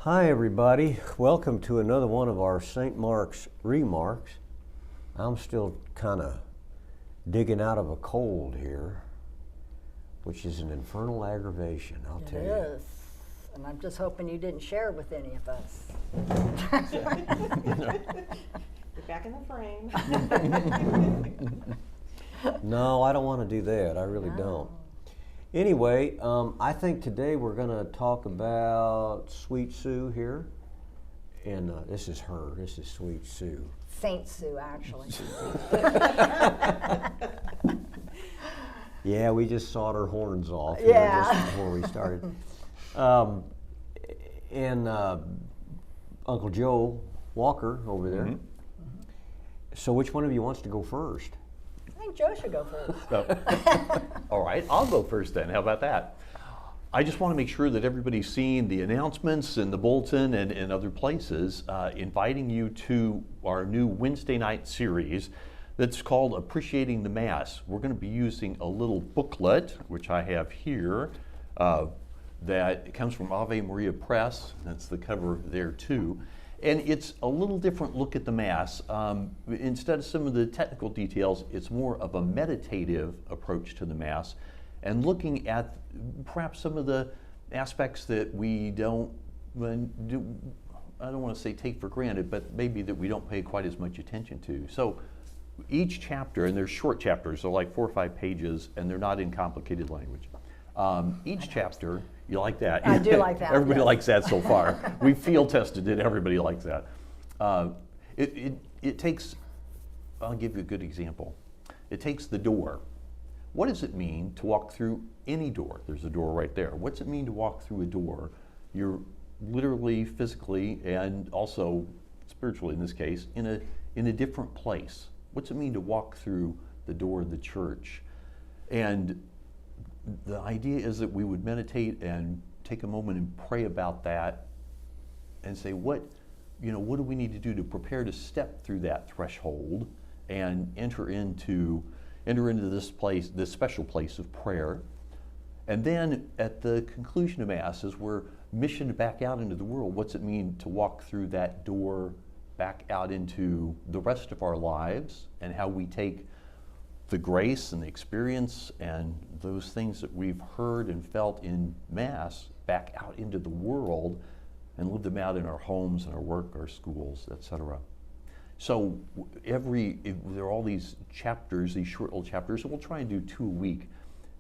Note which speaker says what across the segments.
Speaker 1: Hi everybody, welcome to another one of our St. Mark's ReMarks. I'm still kind of digging out of a cold here, which is an infernal aggravation, I'll tell you.
Speaker 2: It is, and I'm just hoping you didn't share with any of us.
Speaker 3: You're back in the frame.
Speaker 1: No, I don't want to do that, I really don't. Anyway, I think today we're going to talk about Sweet Sue here. And this is her, this is Sweet Sue.
Speaker 2: Saint Sue, actually.
Speaker 1: Yeah, we just sawed her horns off
Speaker 2: Yeah.
Speaker 1: just before we started. And Uncle Joe Walker over there.
Speaker 4: Mm-hmm.
Speaker 1: So which one of you wants to go first?
Speaker 2: I think Joe should go first.
Speaker 4: All right, I'll go first then. How about that? I just want to make sure that everybody's seen the announcements in the bulletin and other places, inviting you to our new Wednesday night series that's called Appreciating the Mass. We're going to be using a little booklet, which I have here, that comes from Ave Maria Press. That's the cover there too. And it's a little different look at the Mass. Instead of some of the technical details, it's more of a meditative approach to the Mass and looking at perhaps some of the aspects that we don't, I don't want to say take for granted, but maybe that we don't pay quite as much attention to. So each chapter, and they're short chapters, so like 4 or 5 pages, and they're not in complicated language. Each chapter, you like that?
Speaker 2: I do like that.
Speaker 4: Everybody
Speaker 2: yes.
Speaker 4: likes that so far. We field tested it, everybody likes that. It takes, I'll give you a good example. It takes the door. What does it mean to walk through any door? There's a door right there. What's it mean to walk through a door? You're literally, physically, and also spiritually in this case, in a different place. What's it mean to walk through the door of the church? And the idea is that we would meditate and take a moment and pray about that and say, what do we need to do to prepare to step through that threshold and enter into this place, this special place of prayer. And then at the conclusion of Mass, as we're missioned back out into the world, what's it mean to walk through that door back out into the rest of our lives, and how we take the grace and the experience and those things that we've heard and felt in Mass back out into the world and live them out in our homes and our work, our schools, etc. So there are all these chapters, these short little chapters, and we'll try and do 2 a week.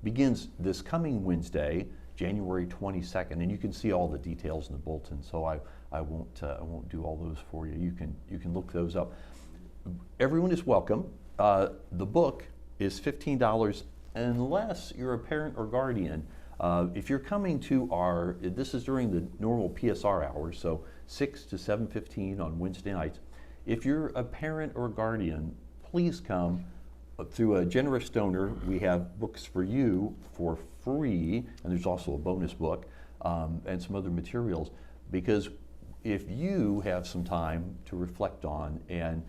Speaker 4: Begins this coming Wednesday, January 22nd, and you can see all the details in the bulletin, so I won't do all those for you. You can look those up. Everyone is welcome. The book is $15 unless you're a parent or guardian. If you're coming to this is during the normal PSR hours, so 6 to 7:15 on Wednesday nights. If you're a parent or guardian, please come. Through a generous donor, we have books for you for free, and there's also a bonus book and some other materials, because if you have some time to reflect on and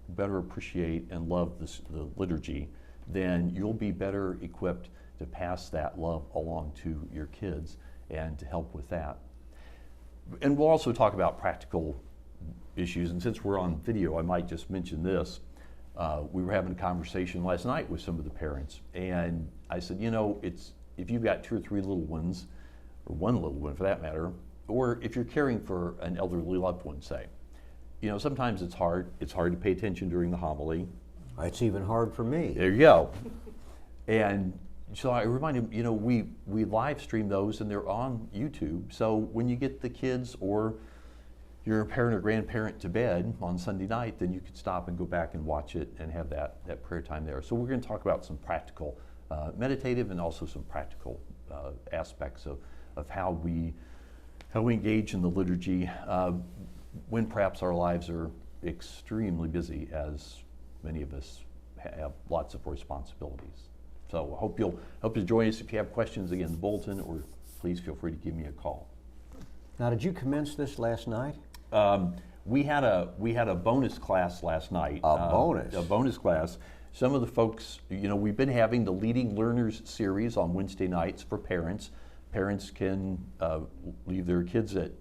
Speaker 4: better appreciate and love the liturgy, then you'll be better equipped to pass that love along to your kids and to help with that. And we'll also talk about practical issues, and since we're on video, I might just mention this. We were having a conversation last night with some of the parents, and I said, if you've got 2 or 3 little ones, or 1 little one for that matter, or if you're caring for an elderly loved one, say, sometimes it's hard to pay attention during the homily.
Speaker 1: It's even hard for me.
Speaker 4: There you go. And so I reminded him, we live stream those and they're on YouTube. So when you get the kids or your parent or grandparent to bed on Sunday night, then you could stop and go back and watch it and have that prayer time there. So we're going to talk about some practical, meditative, and also some practical aspects of how we engage in the liturgy when perhaps our lives are extremely busy, as many of us have lots of responsibilities. So I hope you'll join us. If you have questions, again, the bulletin, or please feel free to give me a call.
Speaker 1: Now, did you commence this last night?
Speaker 4: We had a bonus class last night. A bonus class. Some of the folks, we've been having the Leading Learners series on Wednesday nights for parents. parents can leave their kids at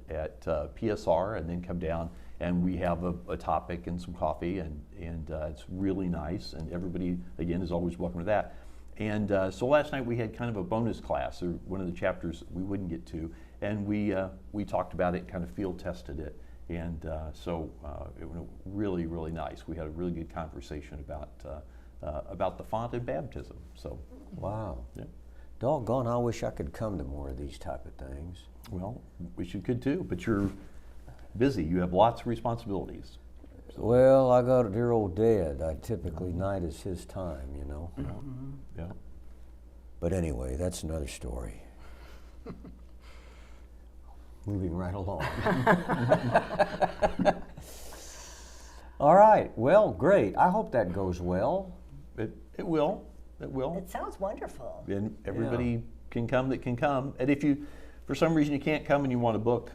Speaker 4: PSR and then come down, and we have a topic and some coffee, and it's really nice, and everybody, again, is always welcome to that. And so last night we had kind of a bonus class, or one of the chapters we wouldn't get to, and we talked about it, kind of field tested it, and so it was really, really nice. We had a really good conversation about the font and baptism. So,
Speaker 1: Wow.
Speaker 4: yeah.
Speaker 1: Doggone, I wish I could come to more of these type of things.
Speaker 4: Well, wish you could too, but you're busy. You have lots of responsibilities.
Speaker 1: Well, I got a dear old dad. I typically night is his time, you know.
Speaker 4: Yeah.
Speaker 1: But anyway, that's another story. Moving right along. All right. Well, great. I hope that goes well.
Speaker 4: It will. It will.
Speaker 2: It sounds wonderful.
Speaker 4: And everybody can come that can come. And if you, for some reason, you can't come and you want a book,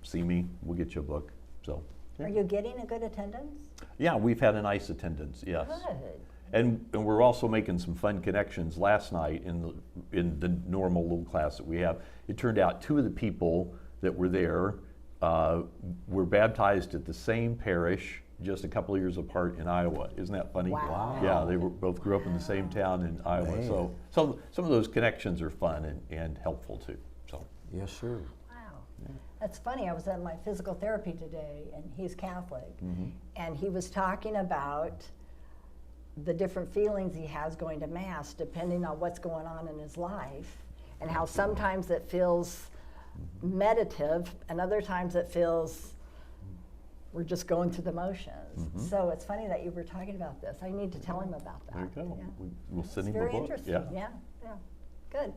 Speaker 4: see me. We'll get you a book. So.
Speaker 2: Are you getting a good attendance?
Speaker 4: Yeah, we've had a nice attendance. Yes.
Speaker 2: Good.
Speaker 4: And we're also making some fun connections. Last night in the normal little class that we have, it turned out 2 of the people that were there were baptized at the same parish, just a couple of years apart in Iowa. Isn't that funny?
Speaker 2: Wow.
Speaker 4: Yeah, they both grew up in the same town in Iowa.
Speaker 1: Man.
Speaker 4: So some of those connections are fun and helpful too. So.
Speaker 1: Yes, sir.
Speaker 2: Wow. That's funny. I was at my physical therapy today, and he's Catholic, and he was talking about the different feelings he has going to Mass depending on what's going on in his life, and how sometimes it feels meditative, and other times it feels we're just going through the motions. So it's funny that you were talking about this. I need to tell him about that.
Speaker 4: There you go.
Speaker 2: Yeah.
Speaker 4: We'll send
Speaker 2: It's
Speaker 4: him a
Speaker 2: very
Speaker 4: book.
Speaker 2: interesting.
Speaker 4: Yeah.
Speaker 2: Yeah. Good.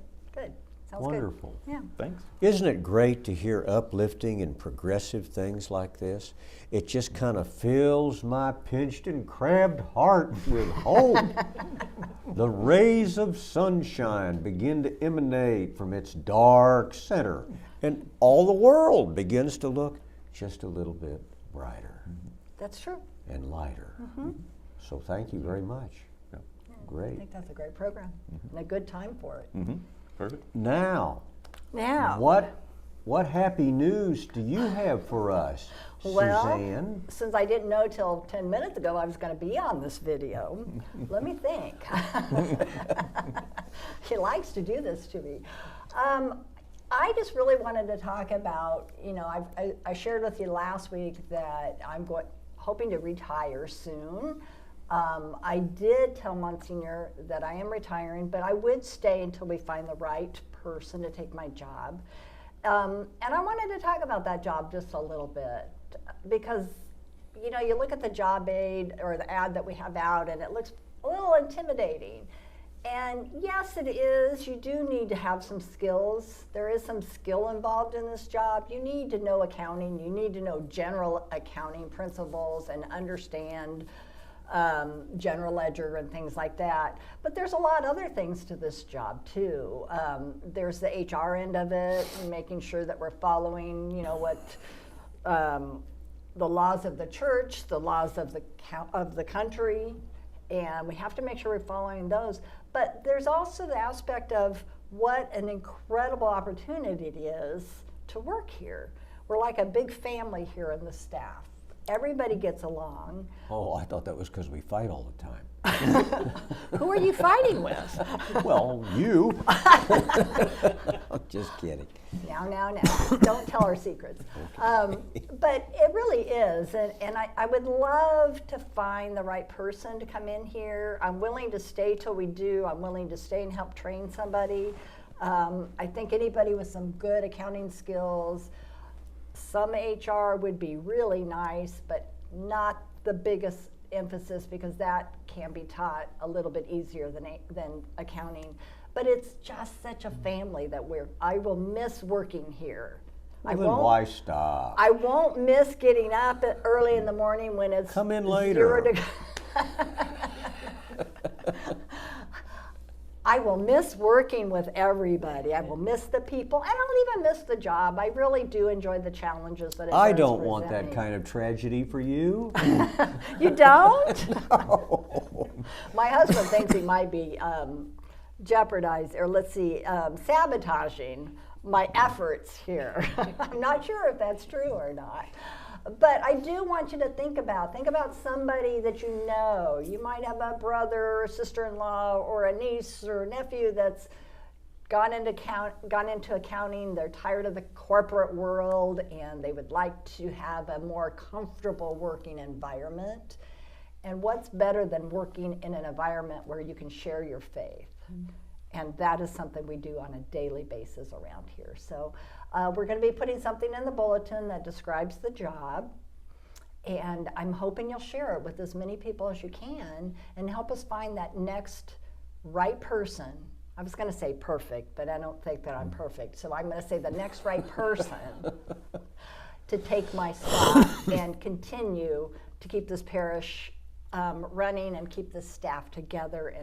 Speaker 2: Sounds
Speaker 1: Wonderful.
Speaker 2: good. Yeah.
Speaker 4: Thanks.
Speaker 1: Isn't it great to hear uplifting and progressive things like this? It just kind of fills my pinched and crabbed heart with hope. The rays of sunshine begin to emanate from its dark center, and all the world begins to look just a little bit brighter
Speaker 2: That's true.
Speaker 1: and lighter. So thank you very much.
Speaker 4: Yeah.
Speaker 2: I
Speaker 1: Great.
Speaker 2: think that's a great program and a good time for it.
Speaker 4: Perfect.
Speaker 1: Now,
Speaker 2: Now,
Speaker 1: what happy news do you have for us,
Speaker 2: well,
Speaker 1: Suzanne?
Speaker 2: since I didn't know till 10 minutes ago I was going to be on this video, let me think. He likes to do this to me. I just really wanted to talk about, I shared with you last week that I'm hoping to retire soon. I did tell Monsignor that I am retiring, but I would stay until we find the right person to take my job. And I wanted to talk about that job just a little bit because, you look at the job aid or the ad that we have out and it looks a little intimidating. And yes, it is. You do need to have some skills. There is some skill involved in this job. You need to know accounting. You need to know general accounting principles and understand general ledger and things like that. But there's a lot of other things to this job too. There's the HR end of it, and making sure that we're following, what the laws of the church, the laws of the country, and we have to make sure we're following those. But there's also the aspect of what an incredible opportunity it is to work here. We're like a big family here in the staff. Everybody gets along.
Speaker 1: Oh, I thought that was because we fight all the time.
Speaker 2: Who are you fighting with?
Speaker 1: Well, you. Just kidding.
Speaker 2: Now. Don't tell our secrets. But it really is. And I would love to find the right person to come in here. I'm willing to stay till we do. I'm willing to stay and help train somebody. I think anybody with some good accounting skills, some HR would be really nice, but not the biggest emphasis because that can be taught a little bit easier than accounting. But it's just such a family that I will miss working here.
Speaker 1: Well, then why stop?
Speaker 2: I won't miss getting up early in the morning when it's
Speaker 1: Come in later.
Speaker 2: 0 degrees. I will miss working with everybody. I will miss the people, and I'll even miss the job. I really do enjoy the challenges that it
Speaker 1: I
Speaker 2: does
Speaker 1: don't want
Speaker 2: present
Speaker 1: that
Speaker 2: me.
Speaker 1: kind of tragedy for you.
Speaker 2: You don't?
Speaker 1: No.
Speaker 2: My husband thinks he might be jeopardizing, or sabotaging my efforts here. I'm not sure if that's true or not. But I do want you to think about somebody that you know. You might have a brother or sister-in-law or a niece or nephew that's gone into accounting. They're tired of the corporate world and they would like to have a more comfortable working environment. And what's better than working in an environment where you can share your faith? And that is something we do on a daily basis around here. So we're going to be putting something in the bulletin that describes the job. And I'm hoping you'll share it with as many people as you can and help us find that next right person. I was going to say perfect, but I don't think that I'm perfect. So I'm going to say the next right person to take my spot and continue to keep this parish running and keep this staff together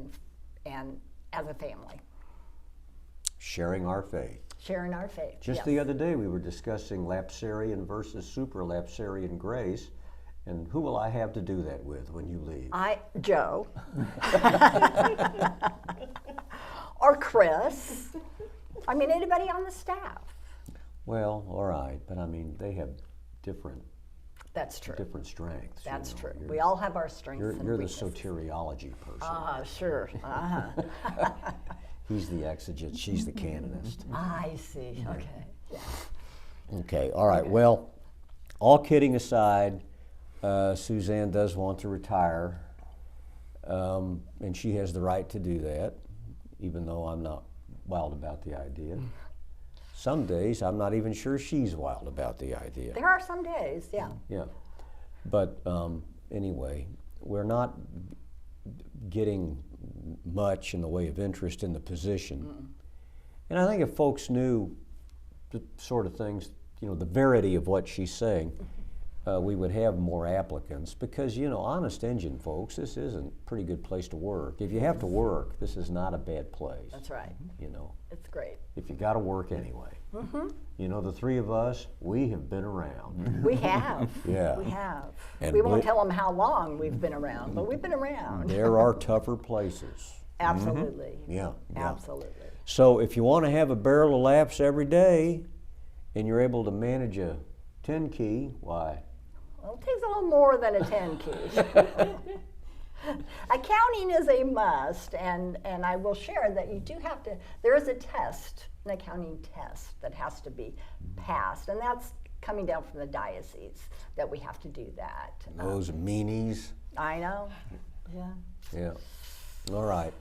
Speaker 2: and as a family.
Speaker 1: Sharing our faith.
Speaker 2: Sharing our faith.
Speaker 1: Just
Speaker 2: yes.
Speaker 1: the other day we were discussing lapsarian versus supralapsarian grace. And who will I have to do that with when you leave?
Speaker 2: Joe. Or Chris. I mean, anybody on the staff.
Speaker 1: Well, all right, but I mean, they have different
Speaker 2: That's true.
Speaker 1: different strengths.
Speaker 2: That's
Speaker 1: you know.
Speaker 2: true. We all have our strengths and
Speaker 1: You're the
Speaker 2: weaknesses.
Speaker 1: soteriology person.
Speaker 2: Sure.
Speaker 1: He's the exeget, she's the canonist.
Speaker 2: I see. Okay. Yeah.
Speaker 1: Okay, all right. Well, all kidding aside, Suzanne does want to retire, and she has the right to do that, even though I'm not wild about the idea. Some days I'm not even sure she's wild about the idea.
Speaker 2: There are some days, yeah.
Speaker 1: Yeah, but anyway, we're not getting much in the way of interest in the position. And I think if folks knew the sort of things, you know, the verity of what she's saying, we would have more applicants because, you know, honest engine folks, this is a pretty good place to work. If you have to work, this is not a bad place.
Speaker 2: That's right.
Speaker 1: You know,
Speaker 2: It's great.
Speaker 1: if you got to work anyway. You know, the three of us, we have been around.
Speaker 2: We have.
Speaker 1: Yeah.
Speaker 2: We have.
Speaker 1: And
Speaker 2: we won't
Speaker 1: we-
Speaker 2: tell them how long we've been around, but we've been around.
Speaker 1: There are tougher places.
Speaker 2: Absolutely.
Speaker 1: Yeah.
Speaker 2: Absolutely.
Speaker 1: So if you want to have a barrel of laps every day and you're able to manage a 10 key, why?
Speaker 2: Well, it takes a little more than a 10 key. Accounting is a must, and I will share that you do have to, there is a test, an accounting test that has to be passed, and that's coming down from the diocese that we have to do that.
Speaker 1: Those meanies.
Speaker 2: I know. Yeah.
Speaker 1: Yeah. All right.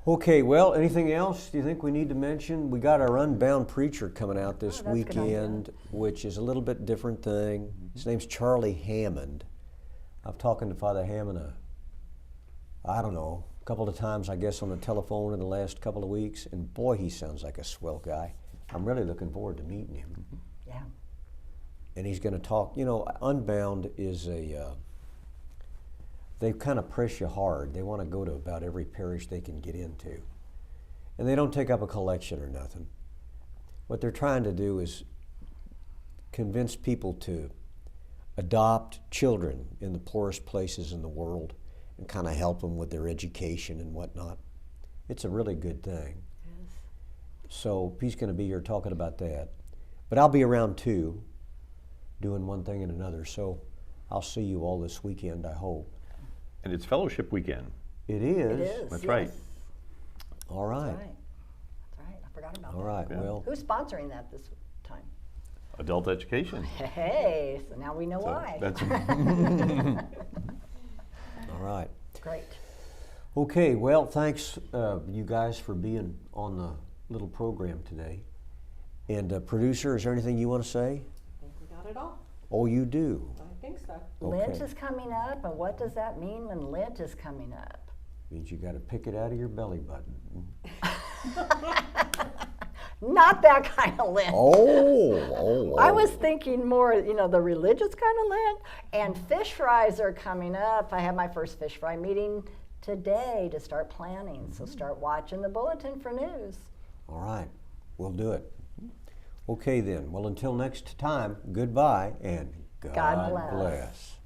Speaker 1: Okay, well, anything else do you think we need to mention? We got our Unbound Preacher coming out this
Speaker 2: that's a good idea.
Speaker 1: weekend, which is a little bit different thing. His name's Charlie Hammond. I've talked to Father Hammond, I don't know, a couple of times, I guess, on the telephone in the last couple of weeks, and boy, he sounds like a swell guy. I'm really looking forward to meeting him.
Speaker 2: Yeah.
Speaker 1: And he's going to talk, you know, Unbound is they kind of press you hard. They want to go to about every parish they can get into. And they don't take up a collection or nothing. What they're trying to do is convince people to adopt children in the poorest places in the world and kind of help them with their education and whatnot. It's a really good thing.
Speaker 2: Yes.
Speaker 1: So he's going to be here talking about that. But I'll be around too, doing one thing and another. So I'll see you all this weekend, I hope.
Speaker 4: And it's fellowship weekend.
Speaker 1: It is?
Speaker 2: It is.
Speaker 4: That's
Speaker 2: yes.
Speaker 4: right.
Speaker 1: All right.
Speaker 2: That's right. That's right. I forgot about
Speaker 1: All
Speaker 2: that.
Speaker 1: right,
Speaker 4: Yeah.
Speaker 1: well,
Speaker 2: Who's sponsoring that this time?
Speaker 4: Adult education.
Speaker 2: Hey, so now we know
Speaker 4: So
Speaker 2: why.
Speaker 4: that's
Speaker 1: all right.
Speaker 2: Great.
Speaker 1: Okay, well, thanks you guys for being on the little program today. And producer, is there anything you want to say?
Speaker 3: I think we got it all.
Speaker 1: Oh, you do?
Speaker 3: I think so.
Speaker 2: Lent
Speaker 1: Okay.
Speaker 2: is coming up, and what does that mean when Lent is coming up?
Speaker 1: Means you got to pick it out of your belly button.
Speaker 2: Not that kind of Lent.
Speaker 1: Oh.
Speaker 2: I was thinking more, you know, the religious kind of Lent. And fish fries are coming up. I have my first fish fry meeting today to start planning. So start watching the bulletin for news.
Speaker 1: All right, we'll do it. Okay then, well, until next time, goodbye and
Speaker 2: God
Speaker 1: bless.